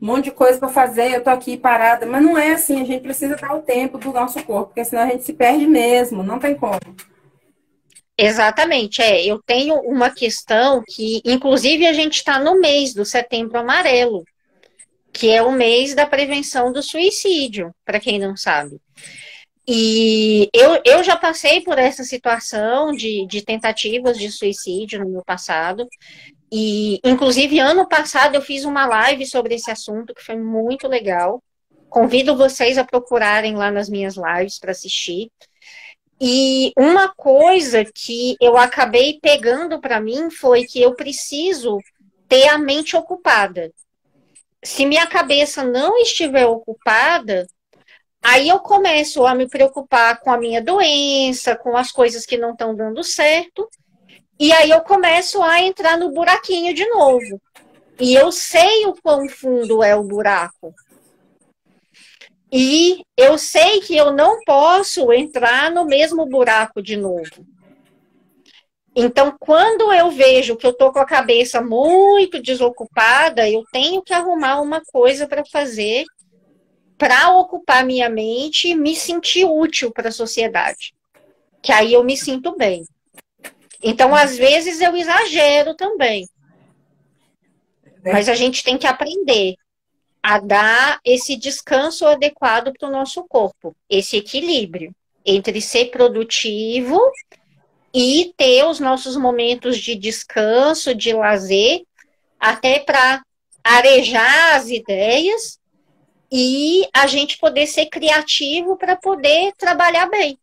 Um monte de coisa para fazer, eu tô aqui parada. Mas não é assim, a gente precisa dar o tempo do nosso corpo, porque senão a gente se perde mesmo, não tem como. Exatamente, eu tenho uma questão que, inclusive, a gente está no mês do Setembro Amarelo, que é o mês da prevenção do suicídio, para quem não sabe. E eu já passei por essa situação de tentativas de suicídio no meu passado. E, inclusive, ano passado eu fiz uma live sobre esse assunto, que foi muito legal. Convido vocês a procurarem lá nas minhas lives para assistir. E uma coisa que eu acabei pegando para mim foi que eu preciso ter a mente ocupada. se minha cabeça não estiver ocupada, aí eu começo a me preocupar com a minha doença, com as coisas que não estão dando certo, e aí eu começo a entrar no buraquinho de novo. E eu sei o quão fundo é o buraco. E eu sei que eu não posso entrar no mesmo buraco de novo. Então, quando eu vejo que eu estou com a cabeça muito desocupada, eu tenho que arrumar uma coisa para fazer para ocupar minha mente e me sentir útil para a sociedade. Que aí eu me sinto bem. Então, às vezes, eu exagero também. Mas a gente tem que aprender a dar esse descanso adequado para o nosso corpo, esse equilíbrio entre ser produtivo e ter os nossos momentos de descanso, de lazer, até para arejar as ideias e a gente poder ser criativo para poder trabalhar bem.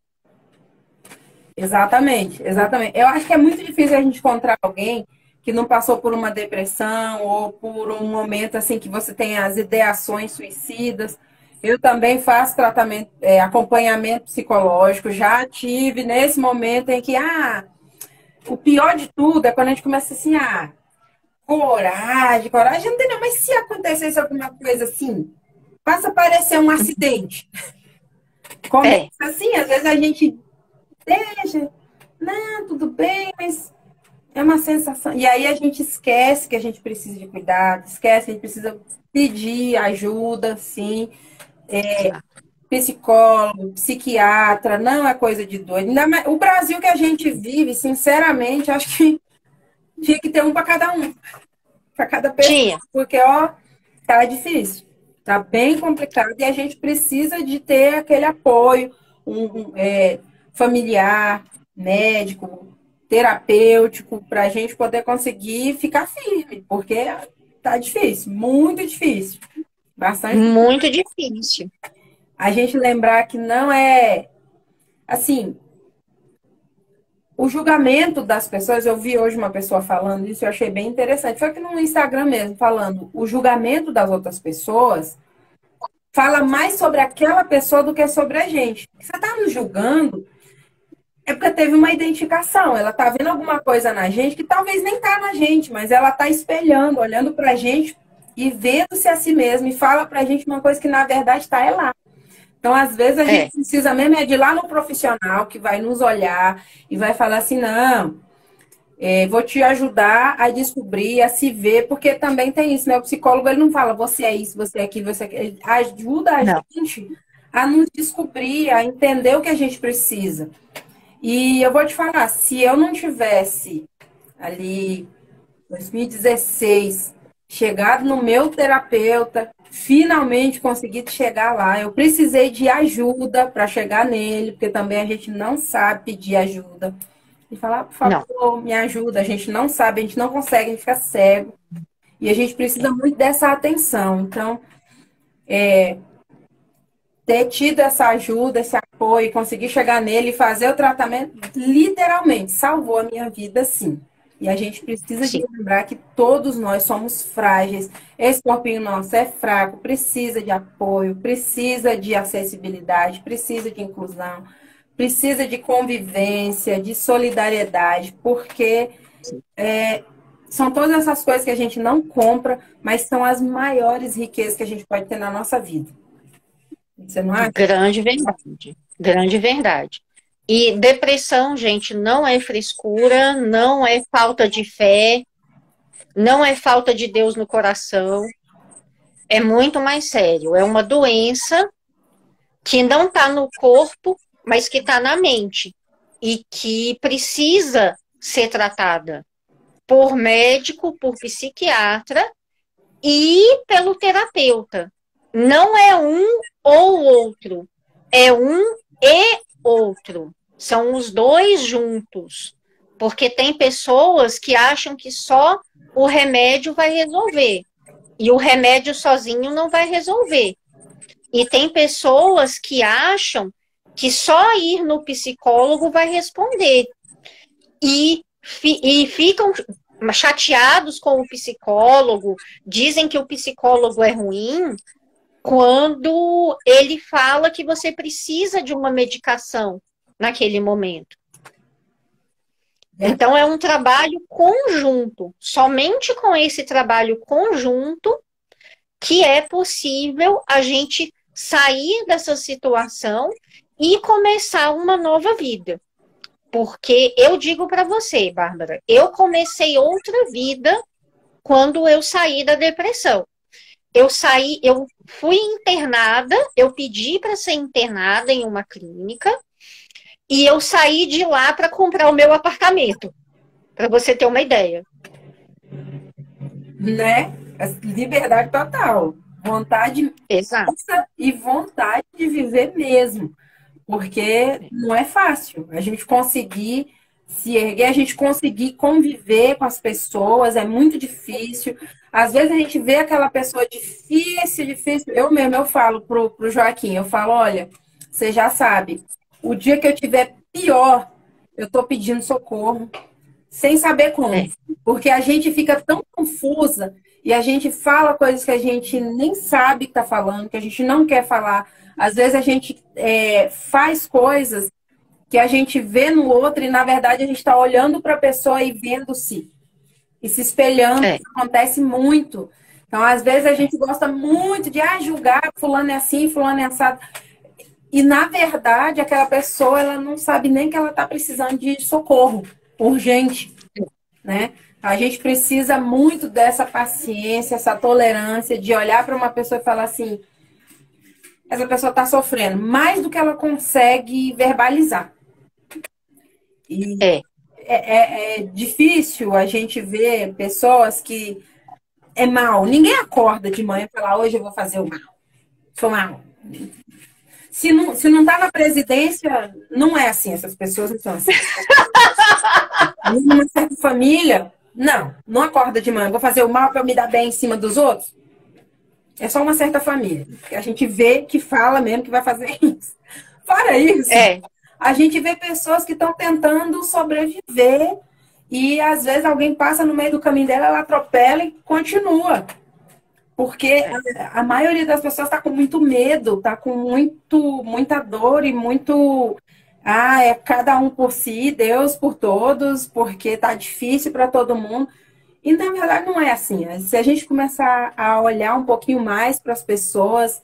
Exatamente, exatamente. Eu acho que é muito difícil a gente encontrar alguém que não passou por uma depressão ou por um momento assim que você tem as ideações suicidas. Eu também faço tratamento, acompanhamento psicológico. Já tive nesse momento em que, o pior de tudo é quando a gente começa assim, coragem, não tem não, mas se acontecesse alguma coisa assim, passa a parecer um acidente. Começa assim, às vezes a gente deixa, não, tudo bem, mas é uma sensação. E aí a gente esquece que a gente precisa de cuidado, esquece que a gente precisa pedir ajuda, sim. Psicólogo, psiquiatra, não é coisa de doido. Ainda mais, o Brasil que a gente vive, sinceramente, acho que tinha que ter um para cada um, para cada pessoa, porque, tá difícil, tá bem complicado e a gente precisa de ter aquele apoio familiar, médico, terapêutico, para a gente poder conseguir ficar firme, porque tá difícil, muito difícil. Bastante. Muito difícil. A gente lembrar que não é assim, o julgamento das pessoas. Eu vi hoje uma pessoa falando isso, eu achei bem interessante. Foi aqui no Instagram mesmo, falando o julgamento das outras pessoas fala mais sobre aquela pessoa do que sobre a gente. Você está nos julgando é porque teve uma identificação. Ela está vendo alguma coisa na gente que talvez nem está na gente, mas ela está espelhando, olhando para a gente e vendo-se a si mesma e fala para a gente uma coisa que na verdade está lá. Então, às vezes, a gente precisa mesmo de ir lá no profissional que vai nos olhar e vai falar assim, não, vou te ajudar a descobrir, a se ver, porque também tem isso, né? O psicólogo, ele não fala, você é isso, você é aquilo, você é aquilo. Ele ajuda a gente a nos descobrir, a entender o que a gente precisa. E eu vou te falar, se eu não tivesse ali, 2016, chegado no meu terapeuta, finalmente consegui chegar lá. Eu precisei de ajuda para chegar nele, porque também a gente não sabe pedir ajuda. E falar, por favor, me ajuda. A gente não sabe, a gente não consegue, a gente fica cego. E a gente precisa muito dessa atenção. Então, ter tido essa ajuda, esse apoio, conseguir chegar nele e fazer o tratamento, literalmente, salvou a minha vida, sim. E a gente precisa de lembrar que todos nós somos frágeis. Esse corpinho nosso é fraco, precisa de apoio, precisa de acessibilidade, precisa de inclusão, precisa de convivência, de solidariedade, porque são todas essas coisas que a gente não compra, mas são as maiores riquezas que a gente pode ter na nossa vida. Você não acha? Grande verdade. Grande verdade. E depressão, gente, não é frescura, não é falta de fé, não é falta de Deus no coração. É muito mais sério. É uma doença que não está no corpo, mas que está na mente. E que precisa ser tratada por médico, por psiquiatra e pelo terapeuta. Não é um ou outro, é um e outro. São os dois juntos. Porque tem pessoas que acham que só o remédio vai resolver. E o remédio sozinho não vai resolver. E tem pessoas que acham que só ir no psicólogo vai responder. E ficam chateados com o psicólogo, dizem que o psicólogo é ruim, quando ele fala que você precisa de uma medicação naquele momento. Então, é um trabalho conjunto. Somente com esse trabalho conjunto que é possível a gente sair dessa situação e começar uma nova vida. Porque eu digo para você, Bárbara, eu comecei outra vida quando eu saí da depressão. Eu fui internada, eu pedi para ser internada em uma clínica e eu saí de lá para comprar o meu apartamento, para você ter uma ideia. Né? Liberdade total. Vontade. Exato. E vontade de viver mesmo. Porque não é fácil. A gente conseguir se erguer, a gente conseguir conviver com as pessoas, é muito difícil. Às vezes a gente vê aquela pessoa difícil. Eu falo pro Joaquim, eu falo, olha, você já sabe, o dia que eu tiver pior, eu tô pedindo socorro, sem saber como. Porque a gente fica tão confusa e a gente fala coisas que a gente nem sabe que tá falando, que a gente não quer falar. Às vezes a gente faz coisas que a gente vê no outro e, na verdade, a gente está olhando para a pessoa e vendo-se. E se espelhando. Isso acontece muito. Então, às vezes, a gente gosta muito de julgar, fulano é assim, fulano é assado. E, na verdade, aquela pessoa, ela não sabe nem que ela está precisando de socorro urgente, né? A gente precisa muito dessa paciência, essa tolerância de olhar para uma pessoa e falar assim, essa pessoa está sofrendo mais do que ela consegue verbalizar. E é difícil a gente ver pessoas que é mal. Ninguém acorda de manhã e fala, hoje eu vou fazer o mal. Sou mal. Se não tá na presidência, não é assim. Essas pessoas não são assim. Numa certa família, não acorda de manhã. Vou fazer o mal para eu me dar bem em cima dos outros. É só uma certa família. Que a gente vê que fala mesmo que vai fazer isso. Fora isso, a gente vê pessoas que estão tentando sobreviver e às vezes alguém passa no meio do caminho dela, ela atropela e continua. Porque a maioria das pessoas está com muito medo, está com muita dor e muito... é cada um por si, Deus por todos, porque está difícil para todo mundo. E, na verdade, não é assim. Se a gente começar a olhar um pouquinho mais para as pessoas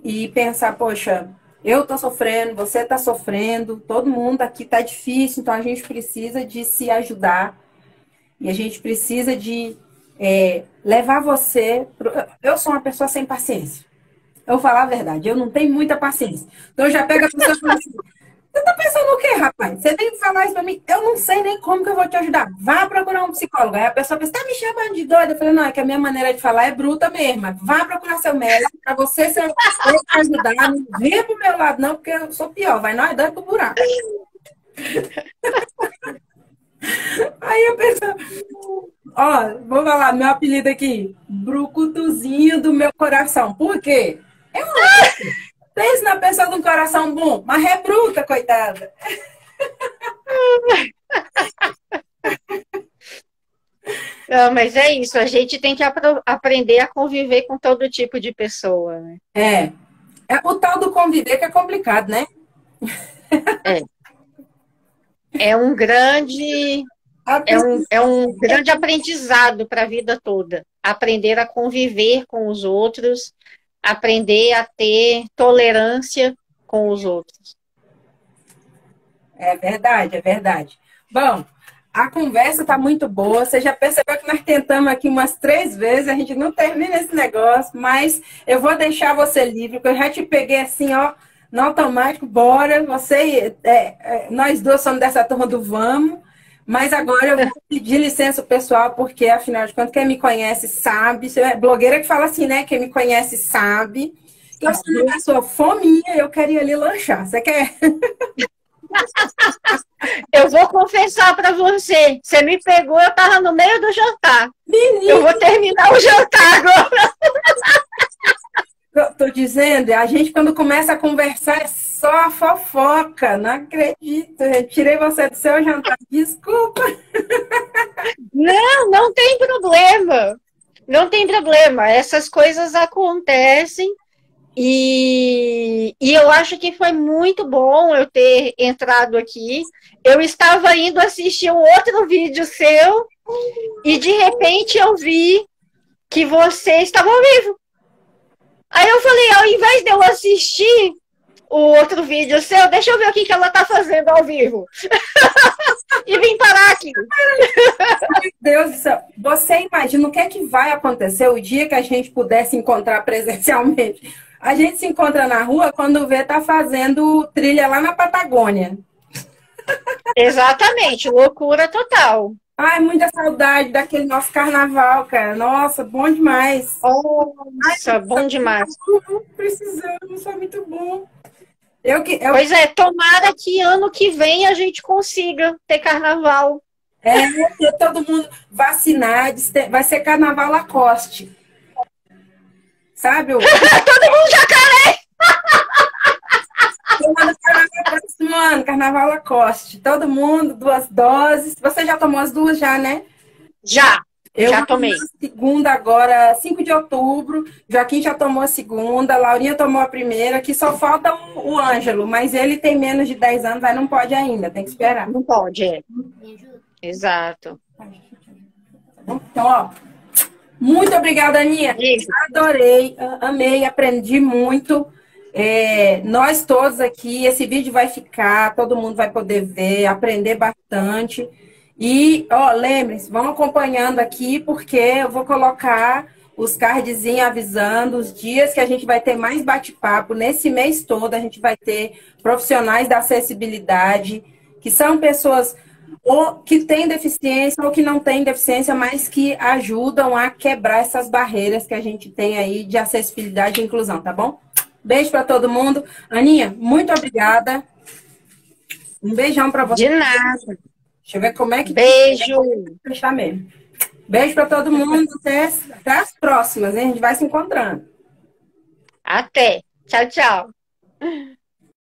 e pensar, poxa, eu estou sofrendo, você está sofrendo, todo mundo aqui está difícil, então a gente precisa de se ajudar. E a gente precisa de levar você... Eu sou uma pessoa sem paciência. Eu vou falar a verdade, eu não tenho muita paciência. Então, eu já pego a pessoa e falo assim, você tá pensando o quê, rapaz? Você vem falar isso pra mim? Eu não sei nem como que eu vou te ajudar. Vá procurar um psicólogo. Aí a pessoa pensa, tá me chamando de doida? Eu falei, não, é que a minha maneira de falar é bruta mesmo. Vá procurar seu médico pra você se ajudar. Não venha pro meu lado, não, porque eu sou pior. Vai nós dois pro buraco. Aí a pessoa... vou falar, meu apelido aqui. Brucutuzinho do meu coração. Por quê? Pensa na pessoa de um coração bom, mas é bruta, coitada. Não, mas é isso, a gente tem que aprender a conviver com todo tipo de pessoa, né? O tal do conviver que é complicado, né? É um grande aprendizado para a vida toda. Aprender a conviver com os outros, aprender a ter tolerância com os outros. É verdade. Bom, a conversa está muito boa. Você já percebeu que nós tentamos aqui umas 3 vezes, a gente não termina esse negócio, mas eu vou deixar você livre, porque eu já te peguei assim, no automático, bora. Nós duas somos dessa turma do vamos. Mas agora eu vou pedir licença pessoal, porque, afinal de contas, quem me conhece sabe. Você é blogueira que fala assim, né? Quem me conhece sabe. Eu sou uma pessoa fominha, eu quero ir ali lanchar. Você quer? Eu vou confessar para você. Você me pegou, eu estava no meio do jantar. Menina. Eu vou terminar o jantar agora. Tô dizendo, a gente quando começa a conversar é só a fofoca. Não acredito. Eu tirei você do seu jantar. Desculpa. Não, não tem problema. Não tem problema. Essas coisas acontecem. E eu acho que foi muito bom eu ter entrado aqui. Eu estava indo assistir um outro vídeo seu e de repente eu vi que você estava ao vivo. Aí eu falei, ao invés de eu assistir o outro vídeo seu, deixa eu ver o que ela está fazendo ao vivo. E vim parar aqui. Meu Deus do céu. Você imagina o que é que vai acontecer o dia que a gente puder se encontrar presencialmente? A gente se encontra na rua quando vê tá fazendo trilha lá na Patagônia. Exatamente, loucura total. Ai, muita saudade daquele nosso carnaval, cara. Nossa, bom demais. Nossa, bom demais. Precisamos, é muito bom. Pois é, tomara que ano que vem a gente consiga ter carnaval. Ter todo mundo vacinar, vai ser carnaval Lacoste. Sabe? Todo mundo jacaré! Carnaval Lacoste. Todo mundo, 2 doses. Você já tomou as 2 já, né? Já tomei. Segunda agora, 5 de outubro. Joaquim já tomou a segunda, Laurinha tomou a primeira, que só falta o Ângelo, mas ele tem menos de 10 anos, aí não pode ainda, tem que esperar. Não pode, é. Exato. Então, ó, muito obrigada, Aninha. Adorei, amei, aprendi muito. Nós todos aqui, esse vídeo vai ficar, todo mundo vai poder ver, aprender bastante. E, ó, lembrem-se, vão acompanhando aqui, porque eu vou colocar os cardzinhos avisando os dias que a gente vai ter mais bate-papo. Nesse mês todo, a gente vai ter profissionais da acessibilidade, que são pessoas ou que têm deficiência ou que não têm deficiência, mas que ajudam a quebrar essas barreiras que a gente tem aí de acessibilidade e inclusão, tá bom? Beijo para todo mundo. Aninha, muito obrigada. Um beijão para você. De nada. Deixa eu ver como é que... Beijo. Fechar mesmo. Beijo para todo mundo. Até as próximas, hein? A gente vai se encontrando. Até. Tchau, tchau.